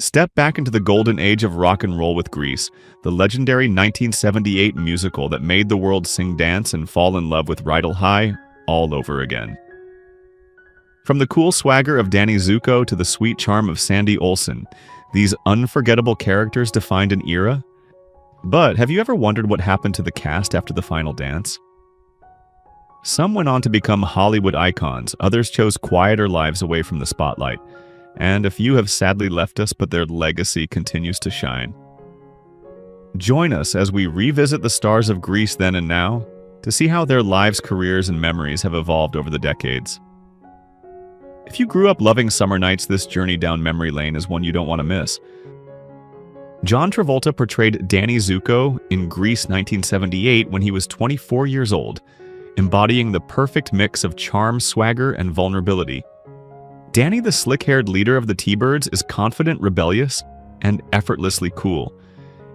Step back into the golden age of rock and roll with Grease, the legendary 1978 musical that made the world sing, dance, and fall in love with Rydell High all over again. From the cool swagger of Danny Zuko to the sweet charm of Sandy Olsson, these unforgettable characters defined an era. But have you ever wondered what happened to the cast after the final dance? Some went on to become Hollywood icons, others chose quieter lives away from the spotlight, and a few have sadly left us, but their legacy continues to shine. Join us as we revisit the stars of Grease then and now to see how their lives, careers, and memories have evolved over the decades. If you grew up loving summer nights, this journey down memory lane is one you don't want to miss. John Travolta portrayed Danny Zuko in Grease 1978 when he was 24 years old, embodying the perfect mix of charm, swagger, and vulnerability. Danny, the slick-haired leader of the T-Birds, is confident, rebellious, and effortlessly cool.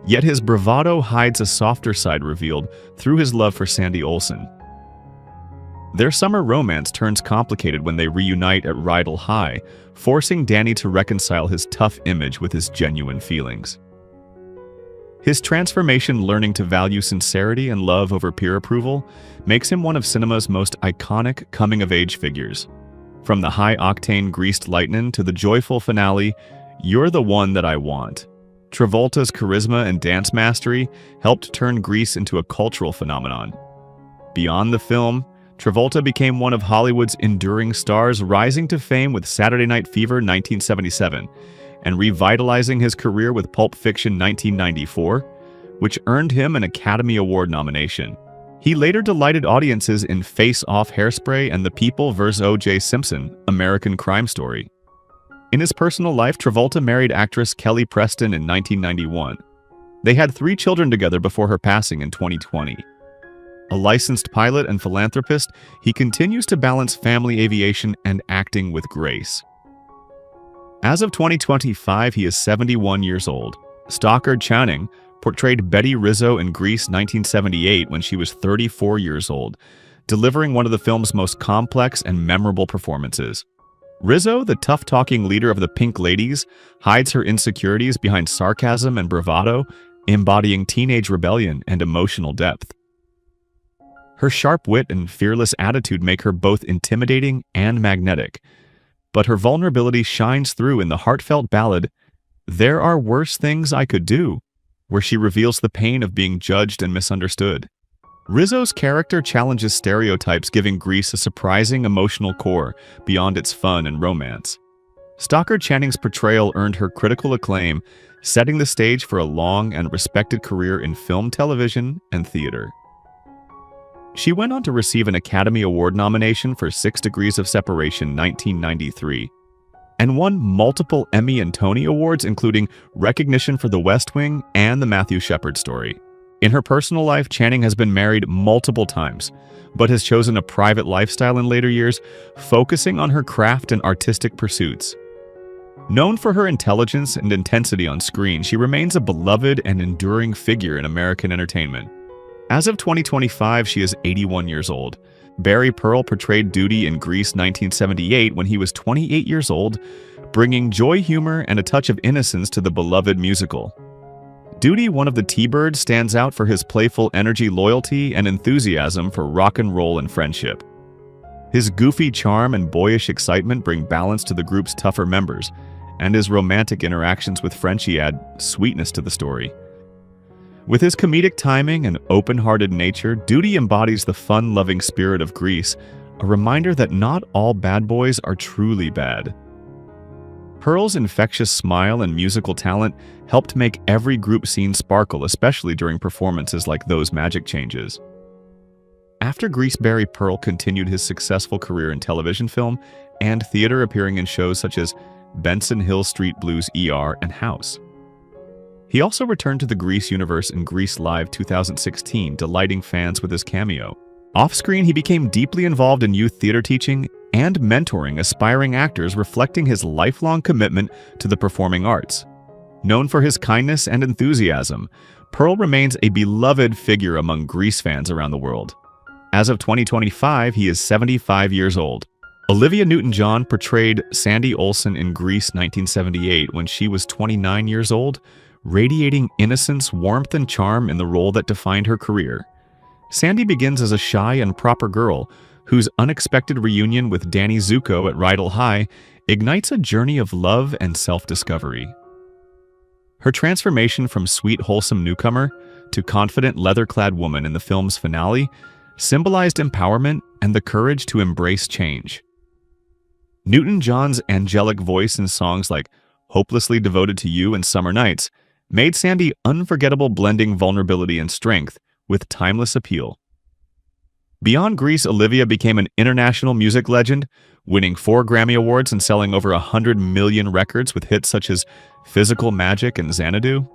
Yet his bravado hides a softer side revealed through his love for Sandy Olsson. Their summer romance turns complicated when they reunite at Rydell High, forcing Danny to reconcile his tough image with his genuine feelings. His transformation, learning to value sincerity and love over peer approval, makes him one of cinema's most iconic coming-of-age figures. From the high-octane Greased Lightning to the joyful finale, You're the One That I Want, Travolta's charisma and dance mastery helped turn Grease into a cultural phenomenon. Beyond the film, Travolta became one of Hollywood's enduring stars, rising to fame with Saturday Night Fever 1977, and revitalizing his career with Pulp Fiction 1994, which earned him an Academy Award nomination. He later delighted audiences in Face Off, Hairspray, and The People vs. O.J. Simpson, American Crime Story. In his personal life, Travolta married actress Kelly Preston in 1991. They had 3 children together before her passing in 2020. A licensed pilot and philanthropist, he continues to balance family aviation and acting with grace. As of 2025, he is 71 years old. Stockard Channing portrayed Betty Rizzo in Grease 1978 when she was 34 years old, delivering one of the film's most complex and memorable performances. Rizzo, the tough-talking leader of the Pink Ladies, hides her insecurities behind sarcasm and bravado, embodying teenage rebellion and emotional depth. Her sharp wit and fearless attitude make her both intimidating and magnetic, but her vulnerability shines through in the heartfelt ballad, There Are Worse Things I Could Do, where she reveals the pain of being judged and misunderstood. Rizzo's character challenges stereotypes, giving Grease a surprising emotional core beyond its fun and romance. Stockard Channing's portrayal earned her critical acclaim, setting the stage for a long and respected career in film, television, and theater. She went on to receive an Academy Award nomination for 6 Degrees of Separation 1993, and won multiple Emmy and Tony Awards, including recognition for The West Wing and The Matthew Shepard Story. In her personal life, Channing has been married multiple times, but has chosen a private lifestyle in later years, focusing on her craft and artistic pursuits. Known for her intelligence and intensity on screen, she remains a beloved and enduring figure in American entertainment. As of 2025, she is 81 years old. Barry Pearl portrayed Doody in Grease 1978 when he was 28 years old, bringing joy, humor, and a touch of innocence to the beloved musical. Doody, one of the T-Birds, stands out for his playful energy, loyalty, and enthusiasm for rock and roll and friendship. His goofy charm and boyish excitement bring balance to the group's tougher members, and his romantic interactions with Frenchy add sweetness to the story. With his comedic timing and open-hearted nature, Doody embodies the fun-loving spirit of Grease, a reminder that not all bad boys are truly bad. Pearl's infectious smile and musical talent helped make every group scene sparkle, especially during performances like Those Magic Changes. After Grease, Barry Pearl continued his successful career in television, film, and theater, appearing in shows such as Benson Hill Street Blues ER and House. He also returned to the Grease universe in Grease Live 2016, delighting fans with his cameo. Off-screen, he became deeply involved in youth theater teaching and mentoring aspiring actors, reflecting his lifelong commitment to the performing arts. Known for his kindness and enthusiasm, Pearl remains a beloved figure among Grease fans around the world. As of 2025, he is 75 years old. Olivia Newton-John portrayed Sandy Olsson in Grease 1978 when she was 29 years old, radiating innocence, warmth, and charm in the role that defined her career. Sandy begins as a shy and proper girl whose unexpected reunion with Danny Zuko at Rydell High ignites a journey of love and self-discovery. Her transformation from sweet, wholesome newcomer to confident, leather-clad woman in the film's finale symbolized empowerment and the courage to embrace change. Newton-John's angelic voice in songs like Hopelessly Devoted to You and Summer Nights made Sandy unforgettable, blending vulnerability and strength with timeless appeal. Beyond Grease, Olivia became an international music legend, winning 4 Grammy Awards and selling over 100 million records with hits such as Physical Magic and Xanadu.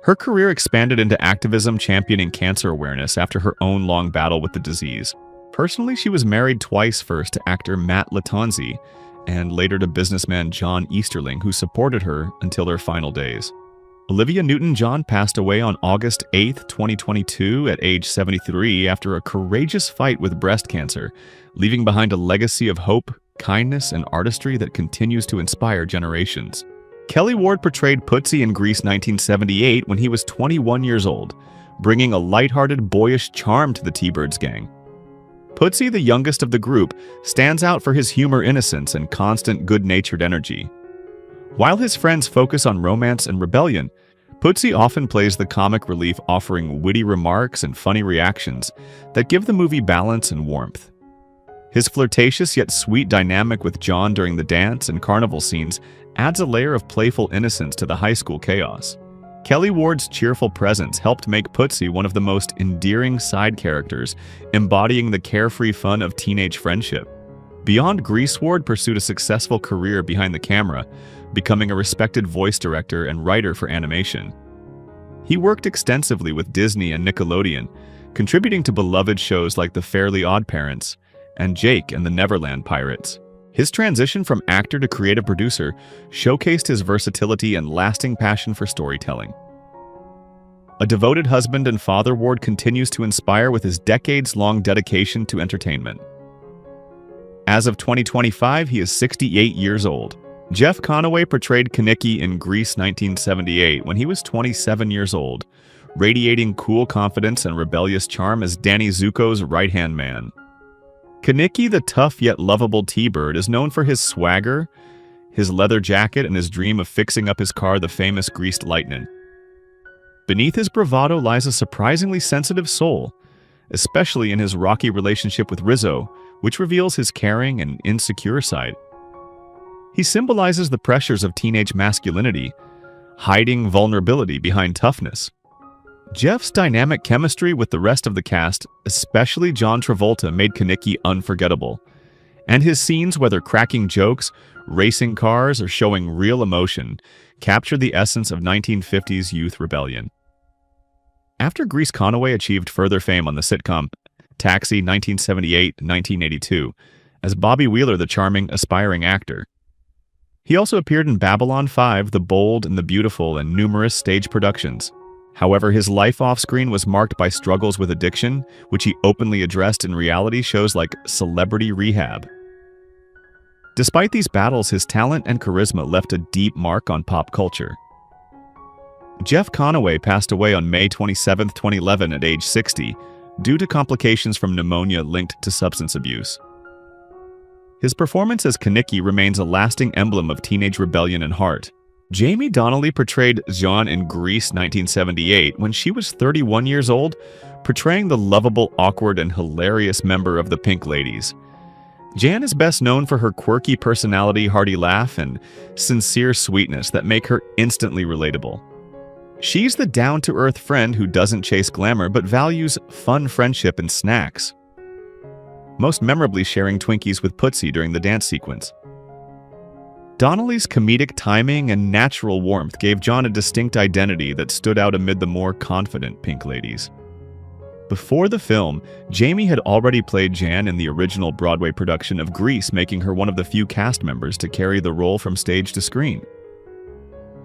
Her career expanded into activism, championing cancer awareness after her own long battle with the disease. Personally, she was married twice, first to actor Matt Lattanzi, and later to businessman John Easterling, who supported her until their final days. Olivia Newton-John passed away on August 8, 2022, at age 73 after a courageous fight with breast cancer, leaving behind a legacy of hope, kindness, and artistry that continues to inspire generations. Kelly Ward portrayed Putzie in Grease 1978 when he was 21 years old, bringing a lighthearted, boyish charm to the T-Birds gang. Putzie, the youngest of the group, stands out for his humor, innocence, and constant good-natured energy. While his friends focus on romance and rebellion, Putzie often plays the comic relief, offering witty remarks and funny reactions that give the movie balance and warmth. His flirtatious yet sweet dynamic with John during the dance and carnival scenes adds a layer of playful innocence to the high school chaos. Kelly Ward's cheerful presence helped make Putzie one of the most endearing side characters, embodying the carefree fun of teenage friendship. Beyond Grease, Ward pursued a successful career behind the camera, becoming a respected voice director and writer for animation. He worked extensively with Disney and Nickelodeon, contributing to beloved shows like The Fairly OddParents and Jake and the Neverland Pirates. His transition from actor to creative producer showcased his versatility and lasting passion for storytelling. A devoted husband and father, Ward continues to inspire with his decades-long dedication to entertainment. As of 2025, he is 68 years old. Jeff Conaway portrayed Kenickie in Grease 1978 when he was 27 years old, radiating cool confidence and rebellious charm as Danny Zuko's right-hand man. Kenickie, the tough yet lovable T-Bird, is known for his swagger, his leather jacket, and his dream of fixing up his car, the famous Greased Lightning. Beneath his bravado lies a surprisingly sensitive soul, especially in his rocky relationship with Rizzo, which reveals his caring and insecure side. He symbolizes the pressures of teenage masculinity, hiding vulnerability behind toughness. Jeff's dynamic chemistry with the rest of the cast, especially John Travolta, made Kenickie unforgettable, and his scenes, whether cracking jokes, racing cars, or showing real emotion, captured the essence of 1950s youth rebellion. After Grease, Conaway achieved further fame on the sitcom Taxi 1978-1982 as Bobby Wheeler, the charming, aspiring actor. He also appeared in Babylon 5, The Bold and the Beautiful, and numerous stage productions. However, his life off-screen was marked by struggles with addiction, which he openly addressed in reality shows like Celebrity Rehab. Despite these battles, his talent and charisma left a deep mark on pop culture. Jeff Conaway passed away on May 27, 2011 at age 60, due to complications from pneumonia linked to substance abuse. His performance as Kenickie remains a lasting emblem of teenage rebellion and heart. Jaime Donnelly portrayed Joan in Grease 1978 when she was 31 years old, portraying the lovable, awkward, and hilarious member of the Pink Ladies. Jan is best known for her quirky personality, hearty laugh, and sincere sweetness that make her instantly relatable. She's the down-to-earth friend who doesn't chase glamour but values fun friendship and snacks, most memorably sharing Twinkies with Putzie during the dance sequence. Donnelly's comedic timing and natural warmth gave John a distinct identity that stood out amid the more confident Pink Ladies. Before the film, Jaime had already played Jan in the original Broadway production of Grease, making her one of the few cast members to carry the role from stage to screen.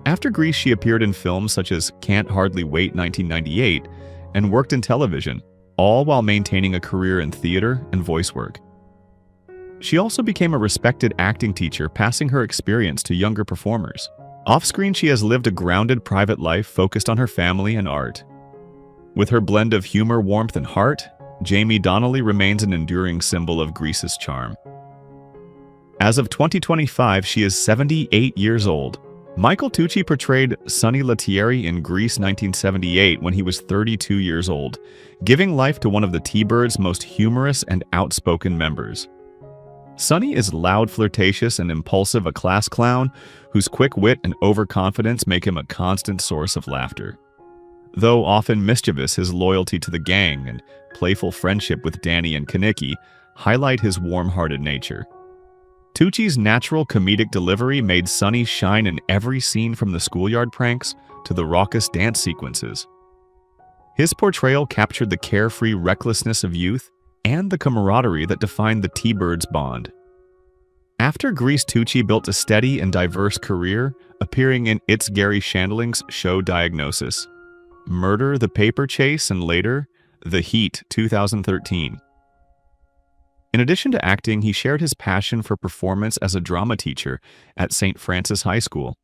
After Grease, she appeared in films such as Can't Hardly Wait 1998 and worked in television, all while maintaining a career in theater and voice work. She also became a respected acting teacher, passing her experience to younger performers. Off-screen, she has lived a grounded private life focused on her family and art. With her blend of humor, warmth, and heart, Jaime Donnelly remains an enduring symbol of Greece's charm. As of 2025, she is 78 years old. Michael Tucci portrayed Sonny Lettieri in Grease 1978 when he was 32 years old, giving life to one of the T-Bird's most humorous and outspoken members. Sonny is loud, flirtatious, and impulsive, a class clown whose quick wit and overconfidence make him a constant source of laughter. Though often mischievous, his loyalty to the gang and playful friendship with Danny and Kenickie highlight his warm-hearted nature. Tucci's natural comedic delivery made Sonny shine in every scene, from the schoolyard pranks to the raucous dance sequences. His portrayal captured the carefree recklessness of youth and the camaraderie that defined the T-Bird's bond. After Grease, Tucci built a steady and diverse career, appearing in It's Gary Shandling's Show Diagnosis, Murder, The Paper Chase, and later, The Heat 2013. In addition to acting, he shared his passion for performance as a drama teacher at St. Francis High School,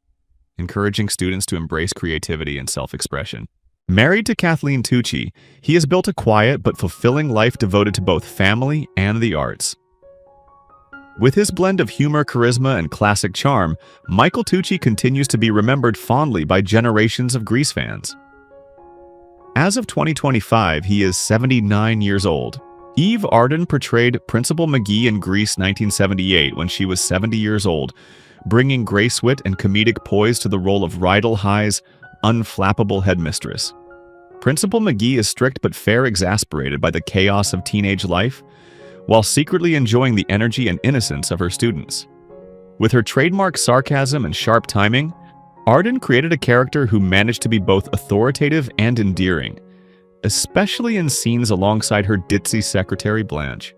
encouraging students to embrace creativity and self-expression. Married to Kathleen Tucci, he has built a quiet but fulfilling life devoted to both family and the arts. With his blend of humor, charisma, and classic charm, Michael Tucci continues to be remembered fondly by generations of Grease fans. As of 2025, he is 79 years old. Eve Arden portrayed Principal McGee in Grease 1978 when she was 70 years old, bringing grace, wit, and comedic poise to the role of Rydell High's unflappable headmistress. Principal McGee is strict but fair, exasperated by the chaos of teenage life, while secretly enjoying the energy and innocence of her students. With her trademark sarcasm and sharp timing, Arden created a character who managed to be both authoritative and endearing, especially in scenes alongside her ditzy secretary Blanche.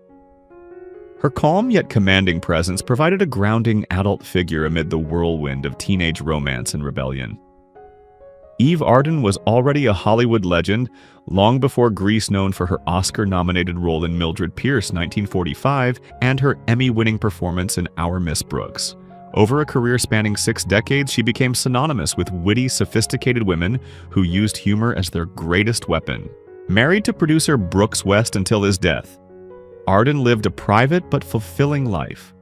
Her calm yet commanding presence provided a grounding adult figure amid the whirlwind of teenage romance and rebellion. Eve Arden was already a Hollywood legend long before Grease, known for her Oscar-nominated role in Mildred Pierce 1945 and her Emmy-winning performance in Our Miss Brooks. Over a career spanning 6 decades, she became synonymous with witty, sophisticated women who used humor as their greatest weapon. Married to producer Brooks West until his death, Arden lived a private but fulfilling life.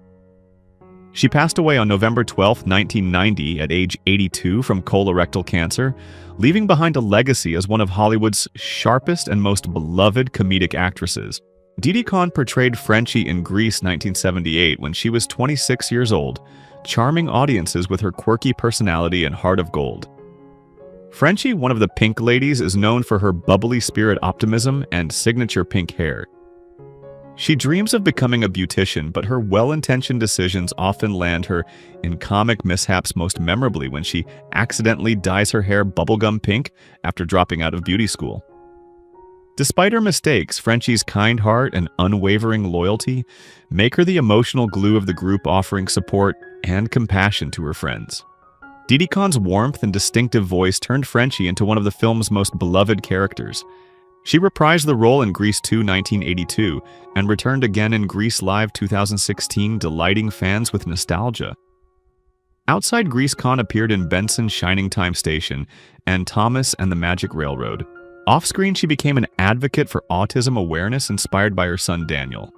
She passed away on November 12, 1990, at age 82 from colorectal cancer, leaving behind a legacy as one of Hollywood's sharpest and most beloved comedic actresses. Didi Conn portrayed Frenchy in Grease 1978 when she was 26 years old, charming audiences with her quirky personality and heart of gold. Frenchy, one of the Pink Ladies, is known for her bubbly spirit, optimism, and signature pink hair. She dreams of becoming a beautician, but her well-intentioned decisions often land her in comic mishaps, most memorably when she accidentally dyes her hair bubblegum pink after dropping out of beauty school. Despite her mistakes, Frenchy's kind heart and unwavering loyalty make her the emotional glue of the group, offering support and compassion to her friends. Didi Conn's warmth and distinctive voice turned Frenchy into one of the film's most beloved characters. She reprised the role in Grease 2 1982 and returned again in Grease Live 2016, delighting fans with nostalgia. Outside Grease, Conn appeared in Benson's Shining Time Station and Thomas and the Magic Railroad. Off-screen, she became an advocate for autism awareness, inspired by her son Daniel.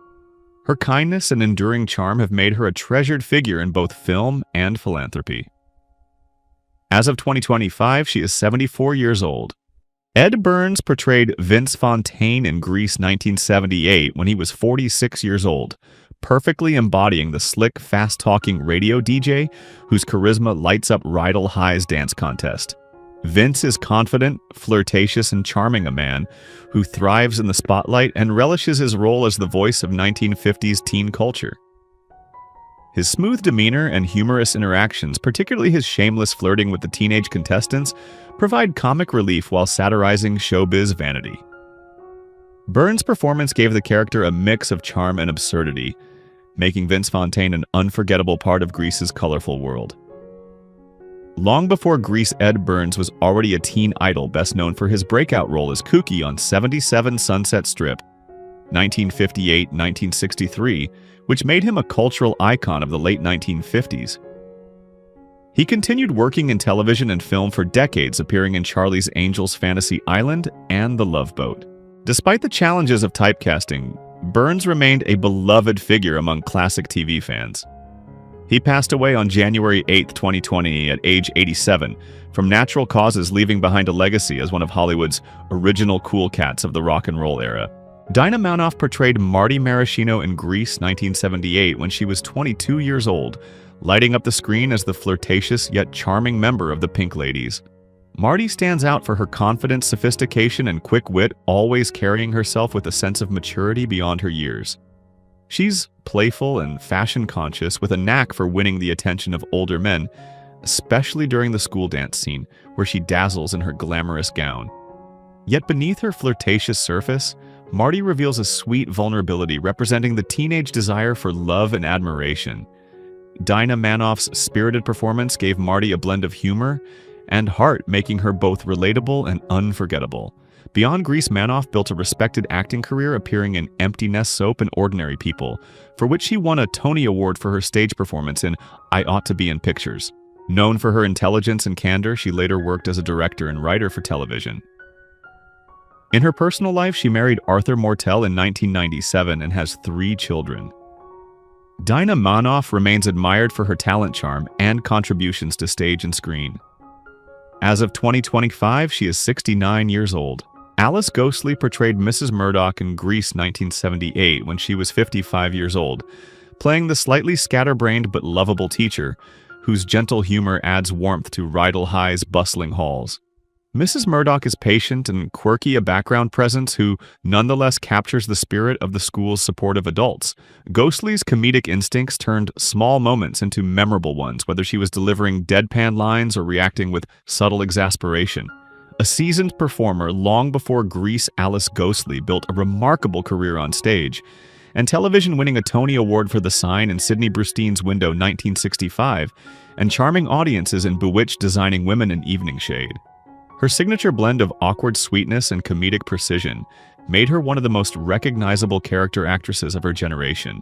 Her kindness and enduring charm have made her a treasured figure in both film and philanthropy. As of 2025, she is 74 years old. Ed Byrnes portrayed Vince Fontaine in Grease 1978 when he was 46 years old, perfectly embodying the slick, fast-talking radio DJ whose charisma lights up Rydell High's dance contest. Vince is confident, flirtatious, and charming, a man who thrives in the spotlight and relishes his role as the voice of 1950s teen culture. His smooth demeanor and humorous interactions, particularly his shameless flirting with the teenage contestants, provide comic relief while satirizing showbiz vanity. Byrnes' performance gave the character a mix of charm and absurdity, making Vince Fontaine an unforgettable part of Grease's colorful world. Long before Grease, Ed Byrnes was already a teen idol, best known for his breakout role as Kooky on 77 Sunset Strip. 1958-1963, which made him a cultural icon of the late 1950s. He continued working in television and film for decades, appearing in Charlie's Angels Fantasy Island and The Love Boat. Despite the challenges of typecasting, Byrnes remained a beloved figure among classic TV fans. He passed away on January 8, 2020 at age 87 from natural causes, leaving behind a legacy as one of Hollywood's original cool cats of the rock and roll era. Dinah Manoff portrayed Marty Maraschino in Grease 1978 when she was 22 years old, lighting up the screen as the flirtatious yet charming member of the Pink Ladies. Marty stands out for her confidence, sophistication, and quick wit, always carrying herself with a sense of maturity beyond her years. She's playful and fashion-conscious, with a knack for winning the attention of older men, especially during the school dance scene, where she dazzles in her glamorous gown. Yet beneath her flirtatious surface, Marty reveals a sweet vulnerability representing the teenage desire for love and admiration. Dinah Manoff's spirited performance gave Marty a blend of humor and heart, making her both relatable and unforgettable. Beyond Grease, Manoff built a respected acting career, appearing in Empty Nest Soap and Ordinary People, for which she won a Tony Award for her stage performance in I Ought to Be in Pictures. Known for her intelligence and candor, she later worked as a director and writer for television. In her personal life, she married Arthur Mortel in 1997 and has 3 children. Dinah Manoff remains admired for her talent, charm, and contributions to stage and screen. As of 2025, she is 69 years old. Alice Ghostley portrayed Mrs. Murdoch in Grease 1978 when she was 55 years old, playing the slightly scatterbrained but lovable teacher, whose gentle humor adds warmth to Rydell High's bustling halls. Mrs. Murdoch is patient and quirky, a background presence who nonetheless captures the spirit of the school's supportive adults. Ghostley's comedic instincts turned small moments into memorable ones, whether she was delivering deadpan lines or reacting with subtle exasperation. A seasoned performer long before Grease, Alice Ghostley built a remarkable career on stage, and television, winning a Tony Award for The Sign and Sidney Brustein's Window 1965, and charming audiences in Bewitched, Designing Women in Evening Shade. Her signature blend of awkward sweetness and comedic precision made her one of the most recognizable character actresses of her generation.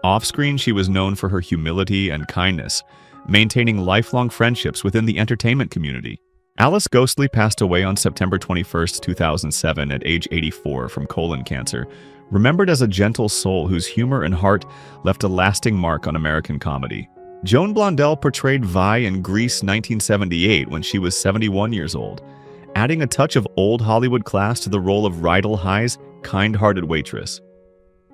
Off-screen, she was known for her humility and kindness, maintaining lifelong friendships within the entertainment community. Alice Ghostley passed away on September 21, 2007 at age 84 from colon cancer, remembered as a gentle soul whose humor and heart left a lasting mark on American comedy. Joan Blondell portrayed Vi in Grease 1978 when she was 71 years old, adding a touch of old Hollywood class to the role of Rydell High's kind-hearted waitress.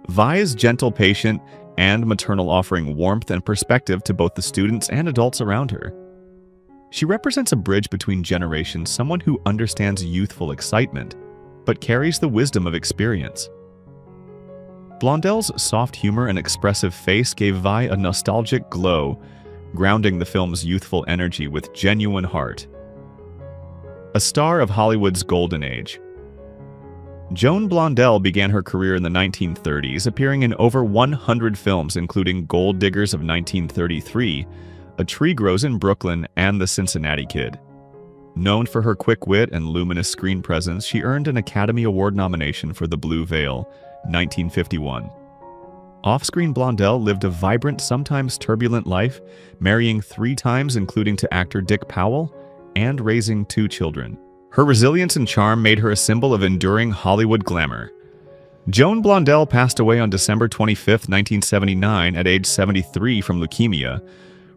Vi is gentle, patient, and maternal, offering warmth and perspective to both the students and adults around her. She represents a bridge between generations, someone who understands youthful excitement, but carries the wisdom of experience. Blondell's soft humor and expressive face gave Vi a nostalgic glow, grounding the film's youthful energy with genuine heart. A star of Hollywood's golden age, Joan Blondell began her career in the 1930s, appearing in over 100 films, including Gold Diggers of 1933, A Tree Grows in Brooklyn, and The Cincinnati Kid. Known for her quick wit and luminous screen presence, she earned an Academy Award nomination for The Blue Veil, 1951. Off-screen, Blondell lived a vibrant, sometimes turbulent life, marrying 3 times, including to actor Dick Powell, and raising 2 children. Her resilience and charm made her a symbol of enduring Hollywood glamour. Joan Blondell passed away on December 25, 1979, at age 73 from leukemia,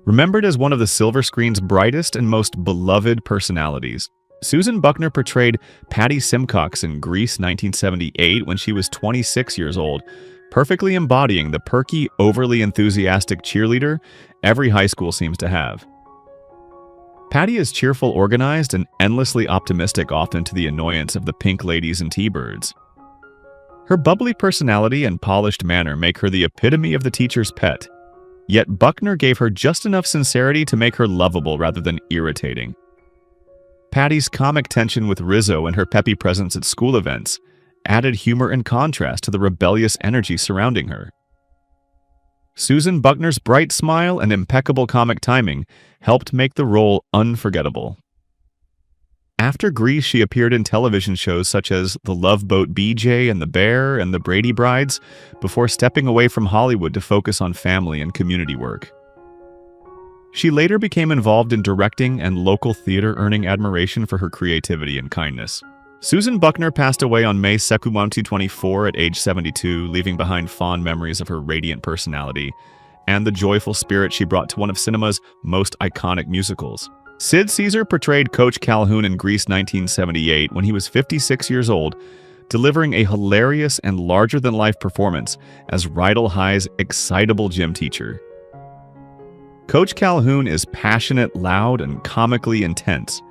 remembered as one of the silver screen's brightest and most beloved personalities. Susan Buckner portrayed Patty Simcox in Grease 1978 when she was 26 years old, perfectly embodying the perky, overly enthusiastic cheerleader every high school seems to have. Patty is cheerful, organized, and endlessly optimistic, often to the annoyance of the Pink Ladies and T-Birds. Her bubbly personality and polished manner make her the epitome of the teacher's pet, yet Buckner gave her just enough sincerity to make her lovable rather than irritating. Patty's comic tension with Rizzo and her peppy presence at school events added humor and contrast to the rebellious energy surrounding her. Susan Buckner's bright smile and impeccable comic timing helped make the role unforgettable. After Grease, she appeared in television shows such as The Love Boat BJ and The Bear and The Brady Brides, before stepping away from Hollywood to focus on family and community work. She later became involved in directing and local theater, earning admiration for her creativity and kindness. Susan Buckner passed away on May 2, 2024 at age 72, leaving behind fond memories of her radiant personality and the joyful spirit she brought to one of cinema's most iconic musicals. Sid Caesar portrayed Coach Calhoun in Grease 1978 when he was 56 years old, delivering a hilarious and larger-than-life performance as Rydell High's excitable gym teacher. Coach Calhoun is passionate, loud, and comically intense,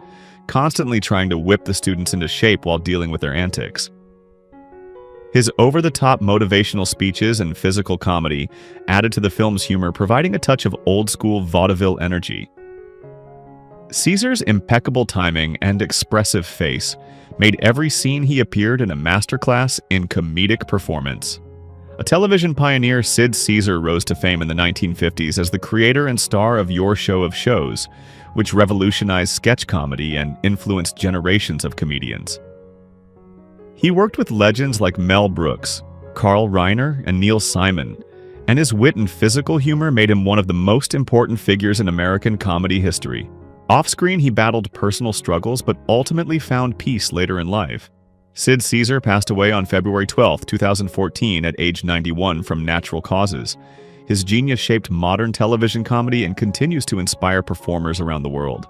constantly trying to whip the students into shape while dealing with their antics. His over-the-top motivational speeches and physical comedy added to the film's humor, providing a touch of old-school vaudeville energy. Caesar's impeccable timing and expressive face made every scene he appeared in a masterclass in comedic performance. A television pioneer, Sid Caesar rose to fame in the 1950s as the creator and star of Your Show of Shows, which revolutionized sketch comedy and influenced generations of comedians. He worked with legends like Mel Brooks, Carl Reiner, and Neil Simon, and his wit and physical humor made him one of the most important figures in American comedy history. Off-screen, he battled personal struggles but ultimately found peace later in life. Sid Caesar passed away on February 12, 2014 at age 91 from natural causes. His genius shaped modern television comedy and continues to inspire performers around the world.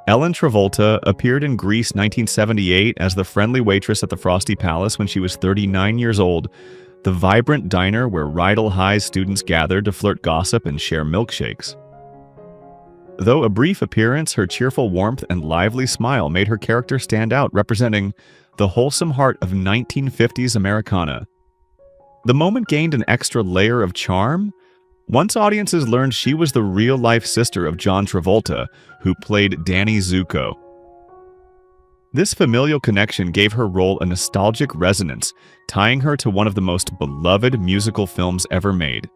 Ellen Travolta appeared in Grease 1978 as the friendly waitress at the Frosty Palace when she was 39 years old, the vibrant diner where Rydell High's students gathered to flirt, gossip, and share milkshakes. Though a brief appearance, her cheerful warmth and lively smile made her character stand out, representing the wholesome heart of 1950s Americana. The moment gained an extra layer of charm once audiences learned she was the real-life sister of John Travolta, who played Danny Zuko. This familial connection gave her role a nostalgic resonance, tying her to one of the most beloved musical films ever made.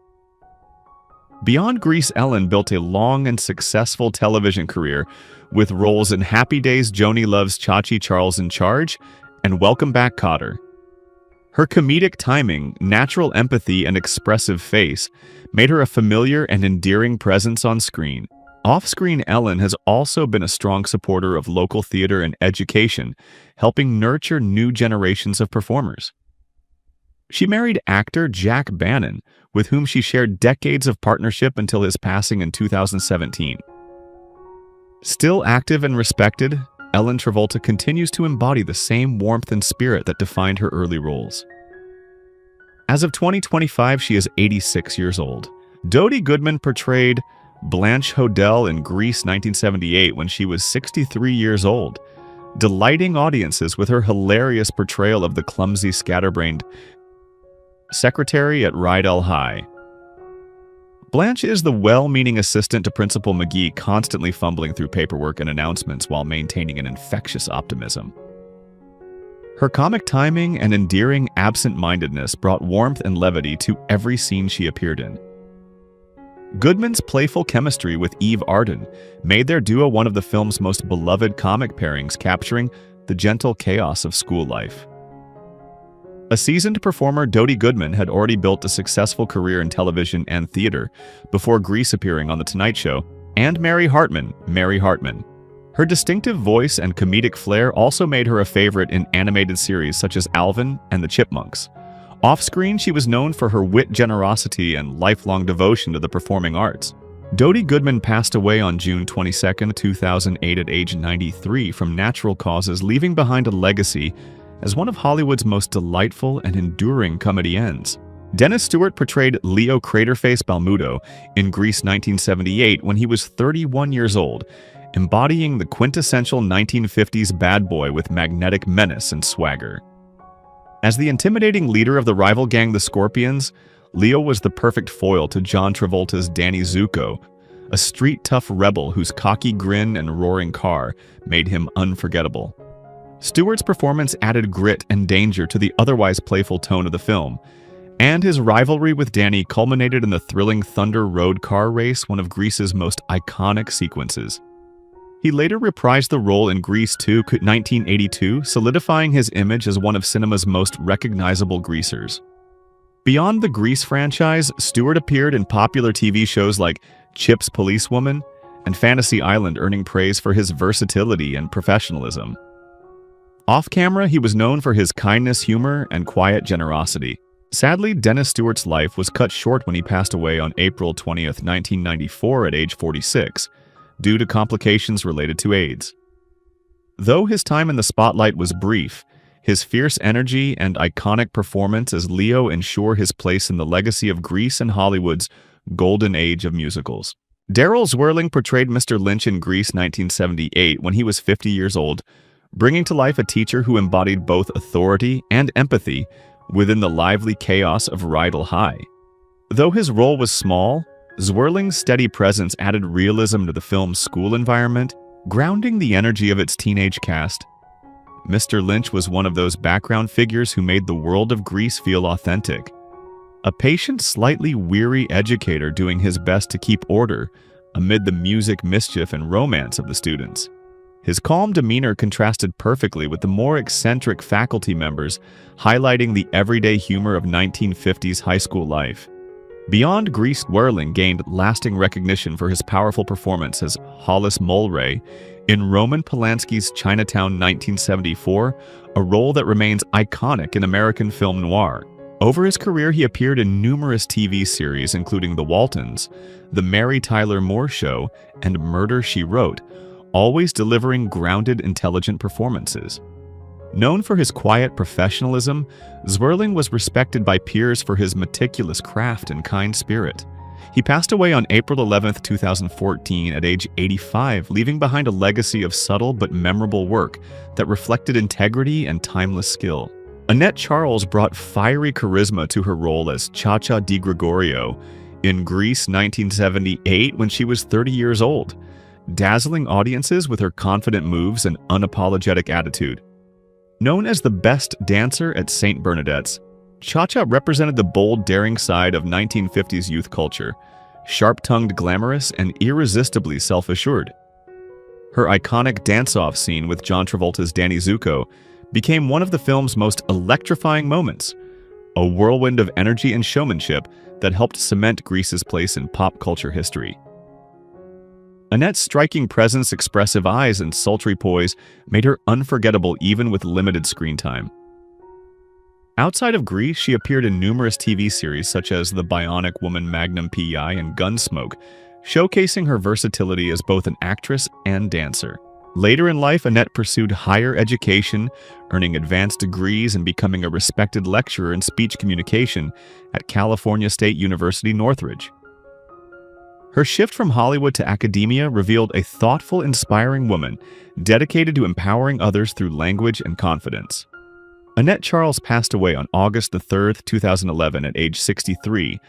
Beyond Grease, Ellen built a long and successful television career with roles in Happy Days, Joni Loves Chachi, Charles in Charge, and Welcome Back, Kotter. Her comedic timing, natural empathy, and expressive face made her a familiar and endearing presence on screen. Off-screen, Ellen has also been a strong supporter of local theater and education, helping nurture new generations of performers. She married actor Jack Bannon, with whom she shared decades of partnership until his passing in 2017. Still active and respected, Ellen Travolta continues to embody the same warmth and spirit that defined her early roles. As of 2025, she is 86 years old. Dodie Goodman portrayed Blanche Hodel in Grease 1978 when she was 63 years old, delighting audiences with her hilarious portrayal of the clumsy, scatterbrained secretary at Rydell High. Blanche is the well-meaning assistant to Principal McGee, constantly fumbling through paperwork and announcements while maintaining an infectious optimism. Her comic timing and endearing absent-mindedness brought warmth and levity to every scene she appeared in. Goodman's playful chemistry with Eve Arden made their duo one of the film's most beloved comic pairings, capturing the gentle chaos of school life. A seasoned performer, Dodie Goodman had already built a successful career in television and theater before Grease appearing on The Tonight Show, and Mary Hartman. Her distinctive voice and comedic flair also made her a favorite in animated series such as Alvin and the Chipmunks. Off-screen, she was known for her wit, generosity, and lifelong devotion to the performing arts. Dodie Goodman passed away on June 22, 2008 at age 93 from natural causes, leaving behind a legacy as one of Hollywood's most delightful and enduring comediennes. Dennis Stewart portrayed Leo Craterface Balmudo in Grease 1978 when he was 31 years old, embodying the quintessential 1950s bad boy with magnetic menace and swagger. As the intimidating leader of the rival gang, the Scorpions, Leo was the perfect foil to John Travolta's Danny Zuko, a street-tough rebel whose cocky grin and roaring car made him unforgettable. Stewart's performance added grit and danger to the otherwise playful tone of the film, and his rivalry with Danny culminated in the thrilling Thunder Road car race, one of Grease's most iconic sequences. He later reprised the role in Grease 2, 1982, solidifying his image as one of cinema's most recognizable greasers. Beyond the Grease franchise, Stewart appeared in popular TV shows like Chip's Policewoman and Fantasy Island, earning praise for his versatility and professionalism. Off-camera, he was known for his kindness, humor, and quiet generosity. Sadly, Dennis Stewart's life was cut short when he passed away on April 20, 1994 at age 46, due to complications related to AIDS. Though his time in the spotlight was brief, his fierce energy and iconic performance as Leo ensure his place in the legacy of Grease and Hollywood's golden age of musicals. Darryl Zwirling portrayed Mr. Lynch in Grease 1978 when he was 50 years old, bringing to life a teacher who embodied both authority and empathy within the lively chaos of Rydell High. Though his role was small, Zwirling's steady presence added realism to the film's school environment, grounding the energy of its teenage cast. Mr. Lynch was one of those background figures who made the world of Grease feel authentic. A patient, slightly weary educator doing his best to keep order amid the music, mischief, and romance of the students. His calm demeanor contrasted perfectly with the more eccentric faculty members, highlighting the everyday humor of 1950s high school life. Beyond Grease, Zwirling gained lasting recognition for his powerful performance as Hollis Mulwray in Roman Polanski's Chinatown 1974, a role that remains iconic in American film noir. Over his career, he appeared in numerous TV series, including The Waltons, The Mary Tyler Moore Show, and Murder, She Wrote, always delivering grounded, intelligent performances. Known for his quiet professionalism, Zwirling was respected by peers for his meticulous craft and kind spirit. He passed away on April 11, 2014 at age 85, leaving behind a legacy of subtle but memorable work that reflected integrity and timeless skill. Annette Charles brought fiery charisma to her role as Cha-Cha Di Gregorio in Grease 1978 when she was 30 years old, dazzling audiences with her confident moves and unapologetic attitude. Known as the best dancer at St. Bernadette's, Cha-Cha represented the bold, daring side of 1950s youth culture, sharp-tongued, glamorous, and irresistibly self-assured. Her iconic dance-off scene with John Travolta's Danny Zuko became one of the film's most electrifying moments, a whirlwind of energy and showmanship that helped cement Grease's place in pop culture history. Annette's striking presence, expressive eyes, and sultry poise made her unforgettable even with limited screen time. Outside of Grease, she appeared in numerous TV series such as The Bionic Woman, Magnum P.I., and Gunsmoke, showcasing her versatility as both an actress and dancer. Later in life, Annette pursued higher education, earning advanced degrees and becoming a respected lecturer in speech communication at California State University, Northridge. Her shift from Hollywood to academia revealed a thoughtful, inspiring woman dedicated to empowering others through language and confidence. Annette Charles passed away on August 3, 2011 at age 63,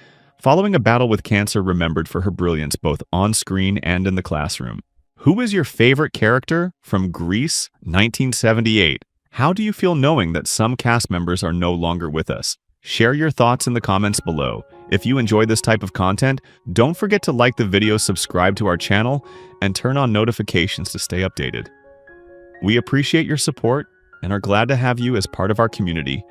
following a battle with cancer remembered for her brilliance both on-screen and in the classroom. Who is your favorite character from Grease 1978? How do you feel knowing that some cast members are no longer with us? Share your thoughts in the comments below. If you enjoy this type of content, don't forget to like the video, subscribe to our channel, and turn on notifications to stay updated. We appreciate your support and are glad to have you as part of our community.